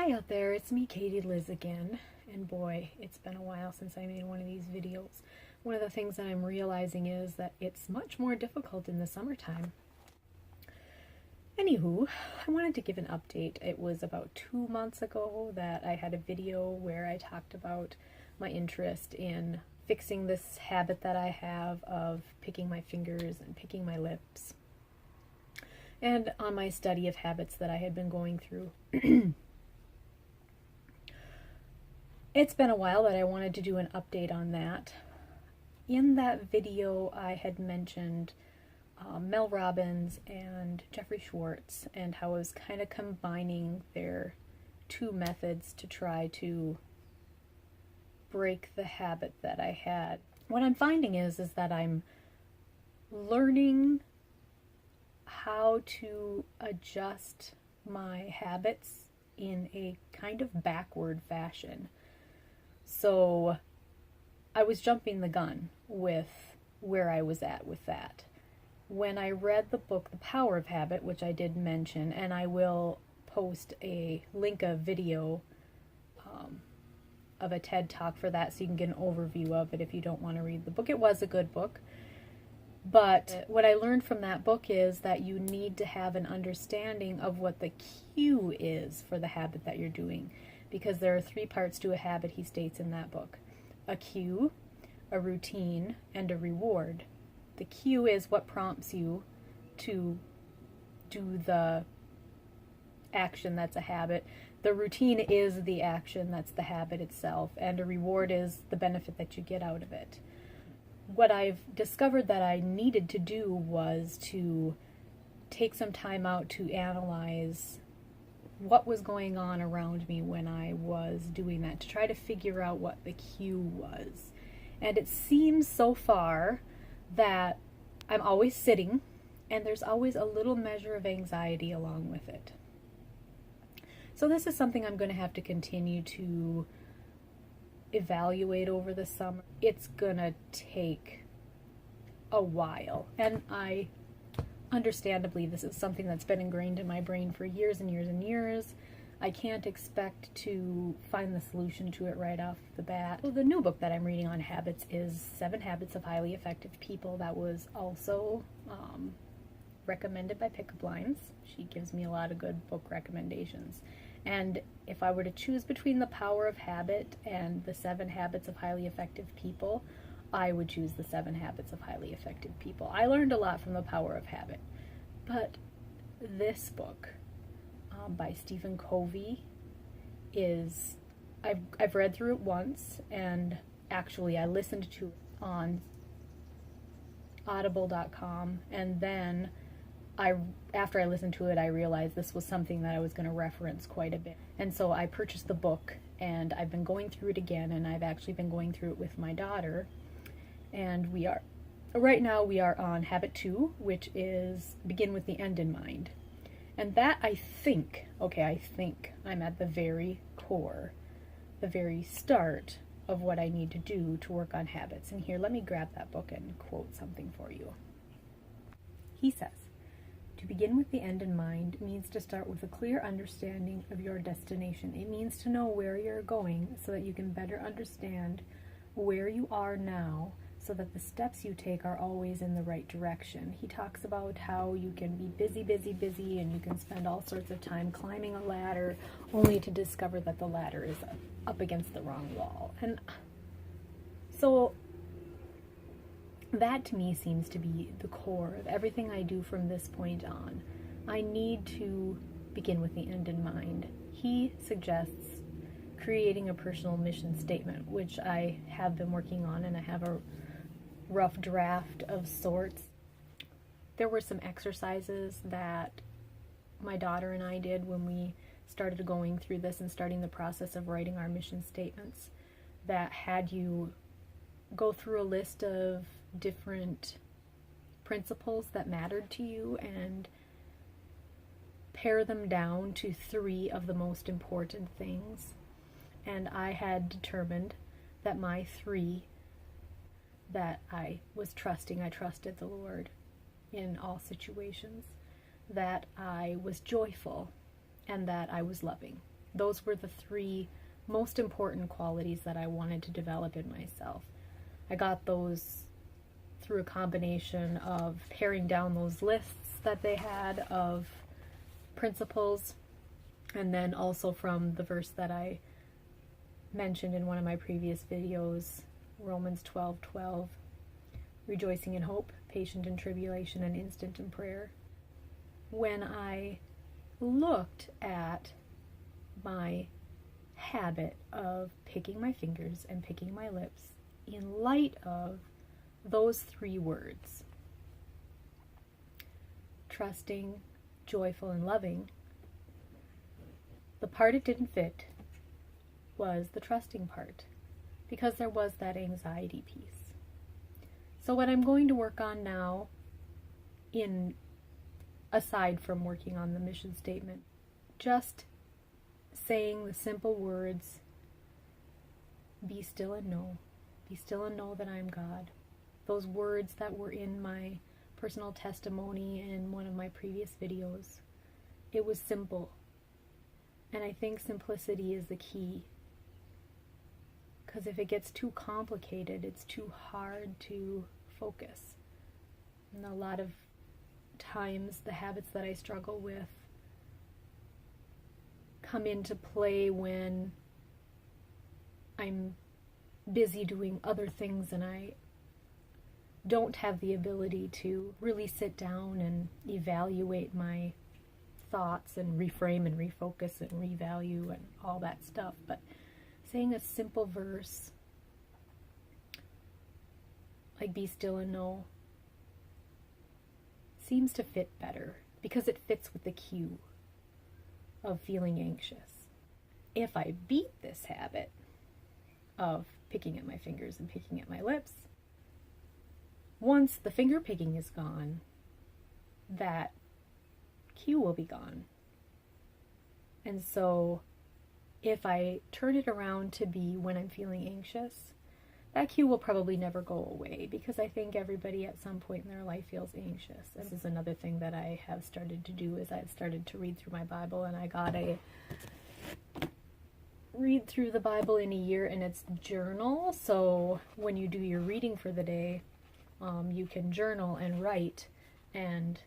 Hi out there, it's me, Katie Liz again, and boy, it's been a while since I made one of these videos. One of the things that I'm realizing is that it's much more difficult in the summertime. Anywho, I wanted to give an update. It was about 2 months ago that I had a video where I talked about my interest in fixing this habit that I have of picking my fingers and picking my lips, and on my study of habits that I had been going through. It's been a while that I wanted to do an update on that. In that video, I had mentioned Mel Robbins and Jeffrey Schwartz and how I was kind of combining their two methods to try to break the habit that I had. What I'm finding is that I'm learning how to adjust my habits in a kind of backward fashion. So I was jumping the gun with where I was at with that. When I read the book, The Power of Habit, which I did mention, and I will post a video of a TED Talk for that so you can get an overview of it if you don't want to read the book. It was a good book. But what I learned from that book is that you need to have an understanding of what the cue is for the habit that you're doing. Because there are 3 parts to a habit, he states in that book. A cue, a routine, and a reward. The cue is what prompts you to do the action that's a habit. The routine is the action that's the habit itself. And a reward is the benefit that you get out of it. What I've discovered that I needed to do was to take some time out to analyze what was going on around me when I was doing that, to try to figure out what the cue was. And it seems so far that I'm always sitting, and there's always a little measure of anxiety along with it. So this is something I'm going to have to continue to evaluate over the summer. It's going to take a while, and understandably, this is something that's been ingrained in my brain for years and years and years. I can't expect to find the solution to it right off the bat. Well, the new book that I'm reading on habits is 7 Habits of Highly Effective People. That was also recommended by Pickup Lines. She gives me a lot of good book recommendations. And if I were to choose between The Power of Habit and the 7 Habits of Highly Effective People, I would choose the 7 Habits of Highly Effective People. I learned a lot from The Power of Habit. But this book by Stephen Covey is, I've read through it once, and actually I listened to it on audible.com, and then after I listened to it, I realized this was something that I was going to reference quite a bit. And so I purchased the book, and I've been going through it again, and I've actually been going through it with my daughter. And right now we are on habit 2, which is begin with the end in mind. And that I think I'm at the very core, the very start of what I need to do to work on habits. And here, let me grab that book and quote something for you. He says, "To begin with the end in mind means to start with a clear understanding of your destination. It means to know where you're going so that you can better understand where you are now, so that the steps you take are always in the right direction." He talks about how you can be busy, and you can spend all sorts of time climbing a ladder only to discover that the ladder is up against the wrong wall. And so that to me seems to be the core of everything I do from this point on. I need to begin with the end in mind. He suggests creating a personal mission statement, which I have been working on, and I have a rough draft of sorts. There were some exercises that my daughter and I did when we started going through this and starting the process of writing our mission statements, that had you go through a list of different principles that mattered to you and pare them down to 3 of the most important things. And I had determined that my 3, that I trusted the Lord in all situations, that I was joyful, and that I was loving. Those were the 3 most important qualities that I wanted to develop in myself. I got those through a combination of paring down those lists that they had of principles, and then also from the verse that I mentioned in one of my previous videos, Romans 12:12, rejoicing in hope, patient in tribulation, and instant in prayer. When I looked at my habit of picking my fingers and picking my lips in light of those 3 words, trusting, joyful, and loving, the part it didn't fit was the trusting part, because there was that anxiety piece. So what I'm going to work on now, aside from working on the mission statement, just saying the simple words, be still and know. Be still and know that I am God. Those words that were in my personal testimony in one of my previous videos. It was simple. And I think simplicity is the key. Because if it gets too complicated, it's too hard to focus. And a lot of times the habits that I struggle with come into play when I'm busy doing other things and I don't have the ability to really sit down and evaluate my thoughts and reframe and refocus and revalue and all that stuff. But saying a simple verse like be still and know seems to fit better because it fits with the cue of feeling anxious. If I beat this habit of picking at my fingers and picking at my lips, once the finger picking is gone, that cue will be gone. And so if I turn it around to be when I'm feeling anxious, that cue will probably never go away, because I think everybody at some point in their life feels anxious. And this is another thing that I have started to do, is I've started to read through my Bible, and I got a read through the Bible in a year in its journal. So when you do your reading for the day, you can journal and write, and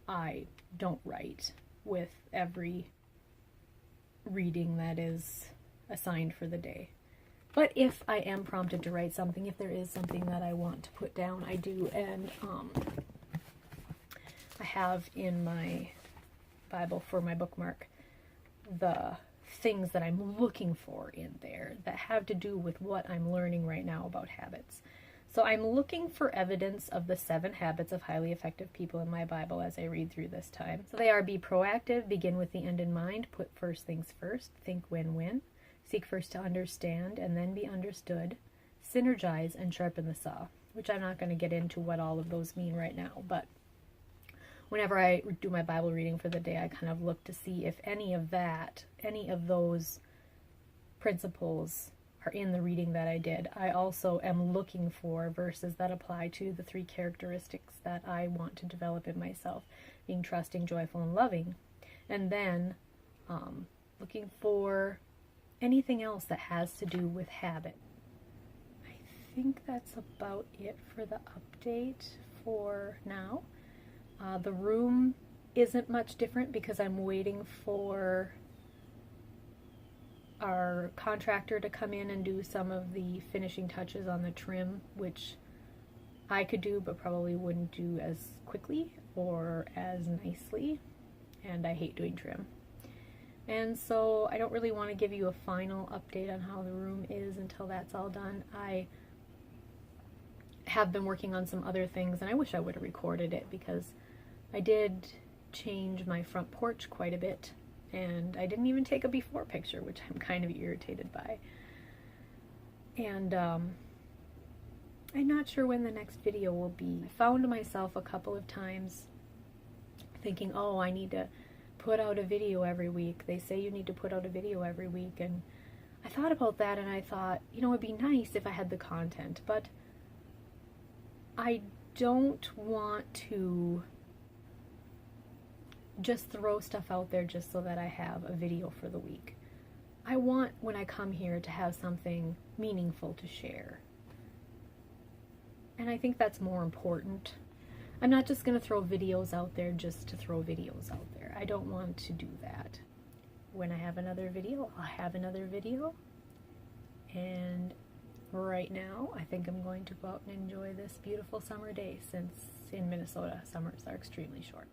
I don't write with every reading that is assigned for the day. But if I am prompted to write something, if there is something that I want to put down, I do. And I have in my Bible for my bookmark the things that I'm looking for in there that have to do with what I'm learning right now about habits. So I'm looking for evidence of the 7 habits of highly effective people in my Bible as I read through this time. So they are: be proactive, begin with the end in mind, put first things first, think win-win, seek first to understand and then be understood, synergize, and sharpen the saw, which I'm not going to get into what all of those mean right now, but whenever I do my Bible reading for the day, I kind of look to see if any of those principles are in the reading that I did. I also am looking for verses that apply to the 3 characteristics that I want to develop in myself, being trusting, joyful, and loving. And then looking for anything else that has to do with habit. I think that's about it for the update for now. The room isn't much different because I'm waiting for our contractor to come in and do some of the finishing touches on the trim, which I could do but probably wouldn't do as quickly or as nicely, and I hate doing trim. And so I don't really want to give you a final update on how the room is until that's all done. I have been working on some other things, and I wish I would have recorded it because I did change my front porch quite a bit, and I didn't even take a before picture, which I'm kind of irritated by. And I'm not sure when the next video will be. I found myself a couple of times thinking, oh, I need to put out a video every week. They say you need to put out a video every week, and I thought about that, and I thought, you know, it'd be nice if I had the content, but I don't want to just throw stuff out there just so that I have a video for the week. I want, when I come here, to have something meaningful to share. And I think that's more important. I'm not just going to throw videos out there just to throw videos out there. I don't want to do that. When I have another video, I'll have another video. And right now, I think I'm going to go out and enjoy this beautiful summer day, since in Minnesota, summers are extremely short.